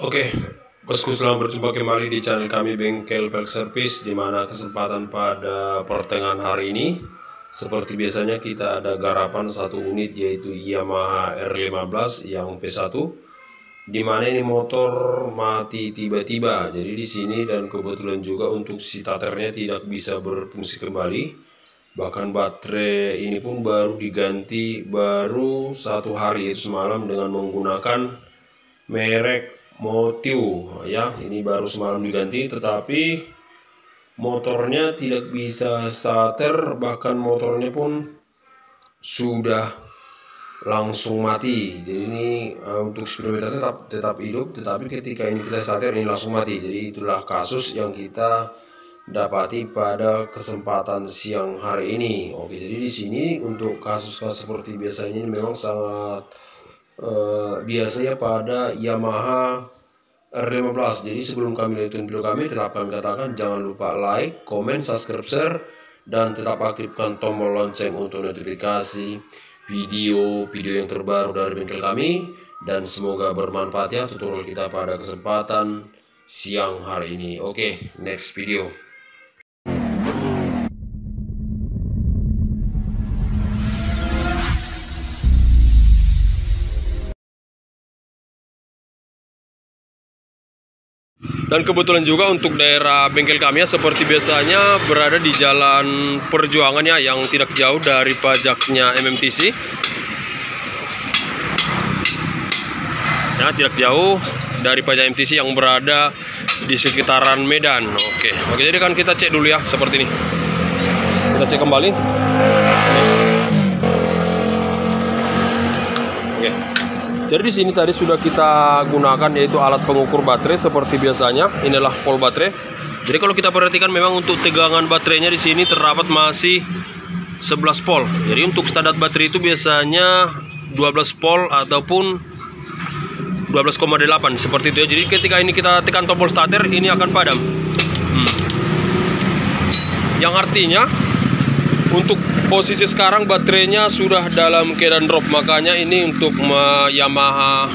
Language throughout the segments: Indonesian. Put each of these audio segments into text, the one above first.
Oke, bosku, selamat berjumpa kembali di channel kami Bengkel Pelek Service, di mana kesempatan pada pertengahan hari ini seperti biasanya kita ada garapan satu unit, yaitu Yamaha R15 yang P1, di mana ini motor mati tiba-tiba. Jadi di sini, dan kebetulan juga untuk starternya tidak bisa berfungsi kembali. Bahkan baterai ini pun baru diganti baru 1 hari, yaitu semalam, dengan menggunakan merek Motiu ya. Ini baru semalam diganti, tetapi motornya tidak bisa starter, bahkan motornya pun sudah langsung mati. Jadi ini untuk speedometer tetap hidup, tetapi ketika ini kita starter ini langsung mati. Jadi itulah kasus yang kita dapati pada kesempatan siang hari ini. Oke, jadi di sini untuk kasus-kasus seperti biasanya ini memang sangat biasanya pada Yamaha R15. Jadi sebelum kami lanjutkan video kami, tetap kami katakan jangan lupa like, comment, subscribe, share, dan tetap aktifkan tombol lonceng untuk notifikasi video-video yang terbaru dari bengkel kami. Dan semoga bermanfaat ya tutorial kita pada kesempatan siang hari ini. Oke, next video. Dan kebetulan juga untuk daerah bengkel kami ya, seperti biasanya berada di Jalan Perjuangan ya, yang tidak jauh dari pajaknya MMTC. Ya, tidak jauh dari pajak MMTC yang berada di sekitaran Medan. Oke, jadi kan kita cek dulu ya, seperti ini. Kita cek kembali. Oke. Jadi di sini tadi sudah kita gunakan, yaitu alat pengukur baterai seperti biasanya. Inilah pol baterai. Jadi kalau kita perhatikan memang untuk tegangan baterainya di sini terdapat masih 11 volt. Jadi untuk standar baterai itu biasanya 12 volt ataupun 12,8 seperti itu ya. Jadi ketika ini kita tekan tombol starter, ini akan padam. Yang artinya untuk posisi sekarang baterainya sudah dalam keadaan drop. Makanya ini untuk Yamaha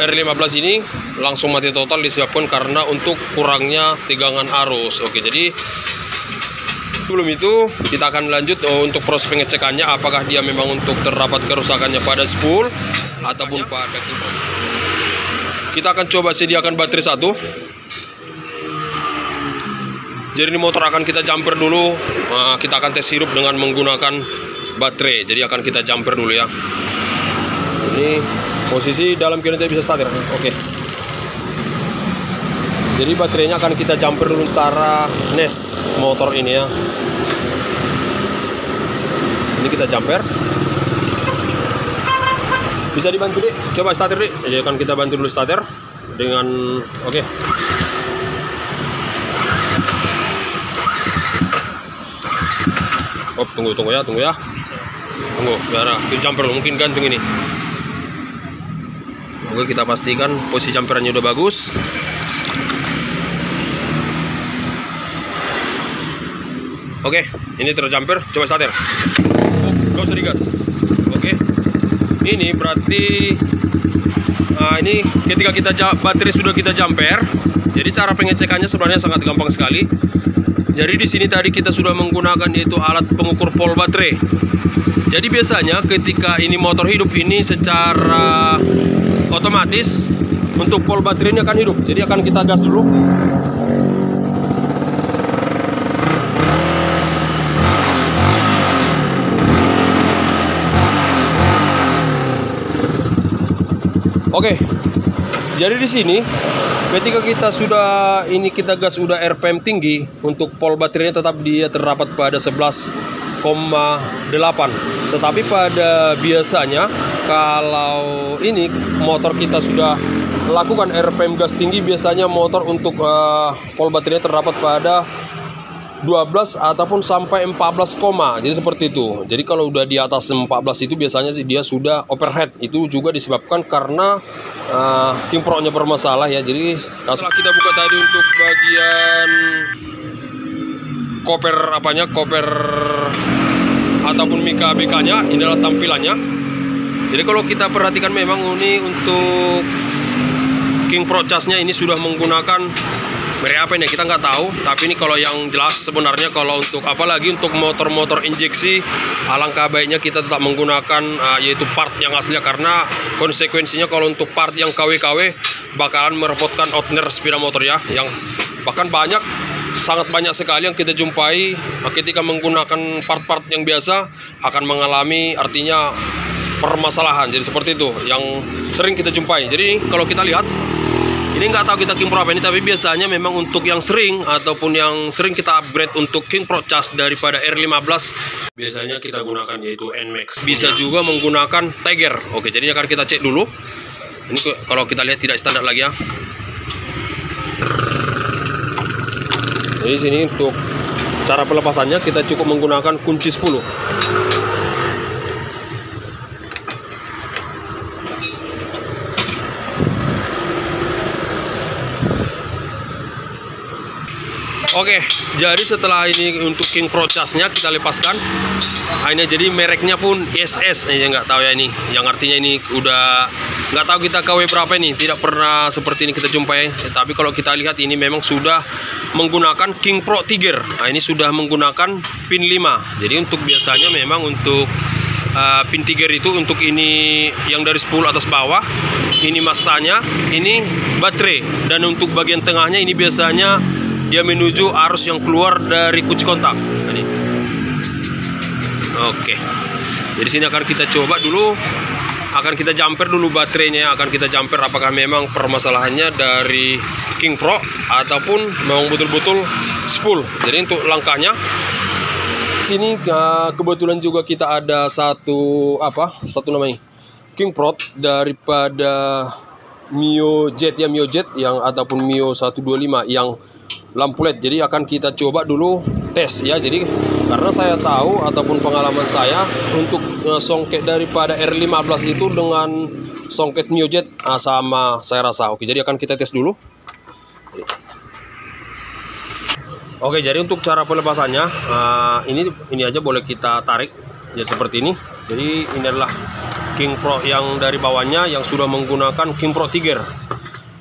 R15 ini langsung mati total disebabkan karena untuk kurangnya tegangan arus. Oke, jadi sebelum itu kita akan lanjut untuk proses pengecekannya, apakah dia memang untuk terdapat kerusakannya pada spool ataupun pada kiprok. Kita akan coba sediakan baterai satu. Jadi ini motor akan kita jumper dulu. Kita akan tes hirup dengan menggunakan baterai. Jadi akan kita jumper dulu ya. Ini posisi dalam keadaan tidak bisa starter. Oke. Jadi baterainya akan kita jumper dulu antara nes motor ini ya. Ini kita jumper. Bisa dibantu deh. Coba starter deh. Jadi akan kita bantu dulu starter dengan oke. Oh, tunggu ya. Tunggu, biar jumper mungkin gantung ini. Oke, kita pastikan posisi jumperannya udah bagus. Oke, ini terjumper. Coba starter. Oh, gak usah digas. Oke, ini berarti ini ketika kita baterai sudah kita jumper. Jadi cara pengecekannya sebenarnya sangat gampang sekali. Jadi di sini tadi kita sudah menggunakan yaitu alat pengukur pol baterai. Jadi biasanya ketika ini motor hidup, ini secara otomatis untuk pol baterai ini akan hidup. Jadi akan kita gas dulu. Oke. Jadi di sini ketika kita sudah kita gas udah RPM tinggi, untuk pol baterainya tetap dia terdapat pada 11,8. Tetapi pada biasanya kalau ini motor kita sudah lakukan RPM gas tinggi, biasanya motor untuk pol baterainya terdapat pada 12 ataupun sampai 14, jadi seperti itu. Jadi kalau udah di atas 14 itu biasanya sih dia sudah overheat. Itu juga disebabkan karena kimproknya bermasalah ya. Jadi setelah kita buka tadi untuk bagian koper ataupun mika ABK-nya, inilah tampilannya. Jadi kalau kita perhatikan memang ini untuk King Pro casnya ini sudah menggunakan merek apa ini kita nggak tahu, tapi ini kalau yang jelas sebenarnya kalau untuk apalagi untuk motor-motor injeksi, alangkah baiknya kita tetap menggunakan yaitu part yang aslinya, karena konsekuensinya kalau untuk part yang KW-KW bakalan merepotkan owner sepeda motor ya, yang bahkan sangat banyak sekali yang kita jumpai ketika menggunakan part-part yang biasa akan mengalami artinya permasalahan. Jadi seperti itu yang sering kita jumpai. Jadi kalau kita lihat ini nggak tahu kita King Pro apa ini, tapi biasanya memang untuk yang sering ataupun yang sering kita upgrade untuk King Pro cas daripada R15 biasanya kita gunakan yaitu NMAX. Bisa juga menggunakan Tiger. Oke, jadi akan kita cek dulu. Ini kalau kita lihat tidak standar lagi ya. Jadi sini untuk cara pelepasannya kita cukup menggunakan kunci 10. Oke, jadi setelah ini untuk King Pro casnya kita lepaskan. Ini jadi mereknya pun SS, ya nggak tahu ya ini. Yang artinya ini udah nggak tahu kita KW berapa ini. Tidak pernah seperti ini kita jumpai. Tapi kalau kita lihat ini memang sudah menggunakan King Pro Tiger. Nah, ini sudah menggunakan pin 5. Jadi untuk biasanya memang untuk pin Tiger itu untuk ini yang dari 10 atas bawah, ini masanya, ini baterai, dan untuk bagian tengahnya ini biasanya dia menuju arus yang keluar dari kunci kontak. Ini. Oke. Jadi sini akan kita coba dulu, akan kita jumper dulu baterainya, akan kita jumper apakah memang permasalahannya dari King Pro ataupun memang betul-betul spool. Jadi untuk langkahnya sini kebetulan juga kita ada satu namanya King Pro daripada Mio Jet ya, Mio Jet yang ataupun Mio 125 yang lampu LED. Jadi akan kita coba dulu tes ya. Jadi karena saya tahu ataupun pengalaman saya untuk songket daripada R15 itu dengan songket Mio Jet sama saya rasa. Oke, jadi akan kita tes dulu. Oke, jadi untuk cara pelepasannya ini aja boleh kita tarik jadi seperti ini. Jadi ini adalah King Pro yang dari bawahnya yang sudah menggunakan King Pro Tiger.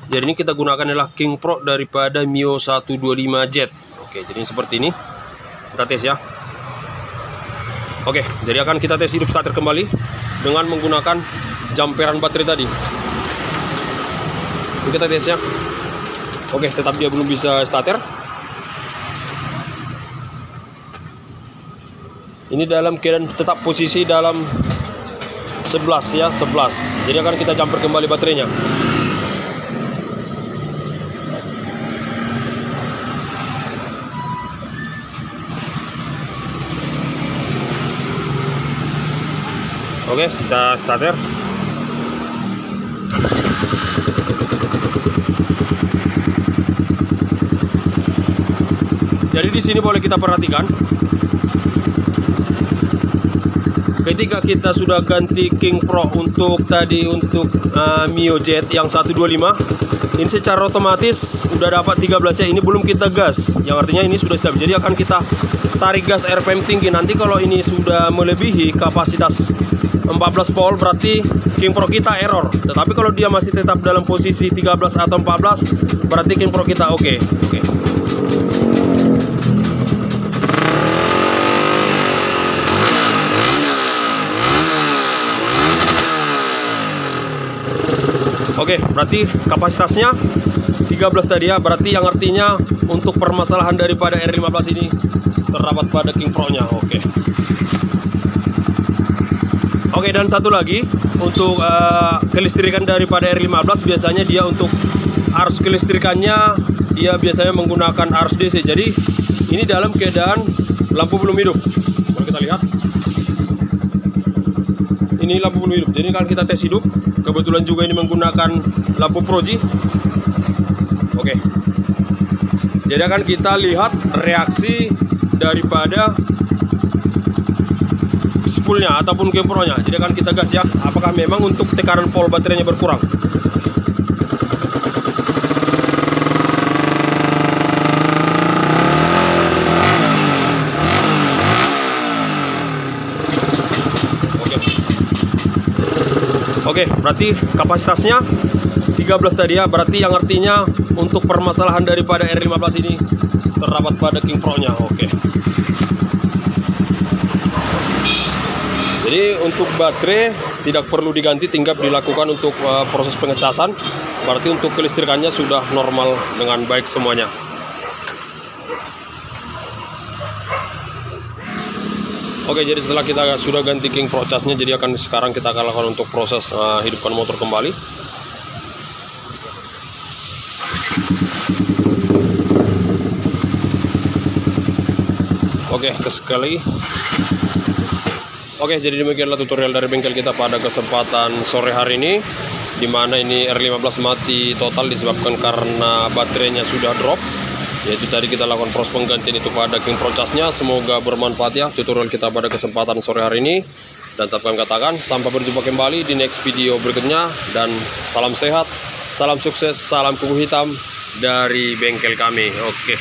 Jadi ini kita gunakan adalah King Pro daripada Mio 125 Jet. Oke, jadi seperti ini. Kita tes ya. Oke, jadi akan kita tes hidup starter kembali dengan menggunakan jumperan baterai tadi. Ini kita tes ya. Oke, tetap dia belum bisa starter. Ini dalam keadaan tetap posisi dalam 11 ya, 11. Jadi akan kita jumper kembali baterainya. Oke, kita starter. Jadi di sini boleh kita perhatikan, ketika kita sudah ganti King Pro untuk Mio Jet yang 125, ini secara otomatis udah dapat 13 ya. Ini belum kita gas, yang artinya ini sudah stabil. Jadi akan kita tarik gas RPM tinggi. Nanti kalau ini sudah melebihi kapasitas 14 volt berarti King Pro kita error. Tetapi kalau dia masih tetap dalam posisi 13 atau 14 berarti King Pro kita oke. Oke, berarti kapasitasnya 13 tadi ya. Berarti yang artinya untuk permasalahan daripada R15 ini terdapat pada King Pro-nya. Oke, dan satu lagi untuk kelistrikan daripada R15 biasanya dia untuk arus kelistrikannya dia biasanya menggunakan arus DC. Jadi ini dalam keadaan lampu belum hidup. Kalau kita lihat, ini lampu belum hidup. Jadi kalau kita tes hidup, kebetulan juga ini menggunakan lampu Proji. Oke. Jadi akan kita lihat reaksi daripada spoolnya ataupun King Pro-nya. Jadi akan kita gas ya. Apakah memang untuk tekanan pol baterainya berkurang? Oke, berarti kapasitasnya 13 tadi ya, berarti yang artinya untuk permasalahan daripada R15 ini terdapat pada King Pro-nya. Oke. Jadi untuk baterai tidak perlu diganti, tinggal dilakukan untuk proses pengecasan. Berarti untuk kelistrikannya sudah normal dengan baik semuanya. Oke, jadi setelah kita sudah ganti King Pro casnya, jadi sekarang kita akan lakukan untuk proses hidupkan motor kembali. Oke, sekali. Oke, jadi demikianlah tutorial dari bengkel kita pada kesempatan sore hari ini, dimana ini R15 mati total disebabkan karena baterainya sudah drop. Yaitu tadi kita lakukan proses penggantian itu pada King Pro casnya. Semoga bermanfaat ya tutorial kita pada kesempatan sore hari ini. Dan tetap kami katakan, sampai berjumpa kembali di next video berikutnya. Dan salam sehat, salam sukses, salam kuku hitam dari bengkel kami. Oke.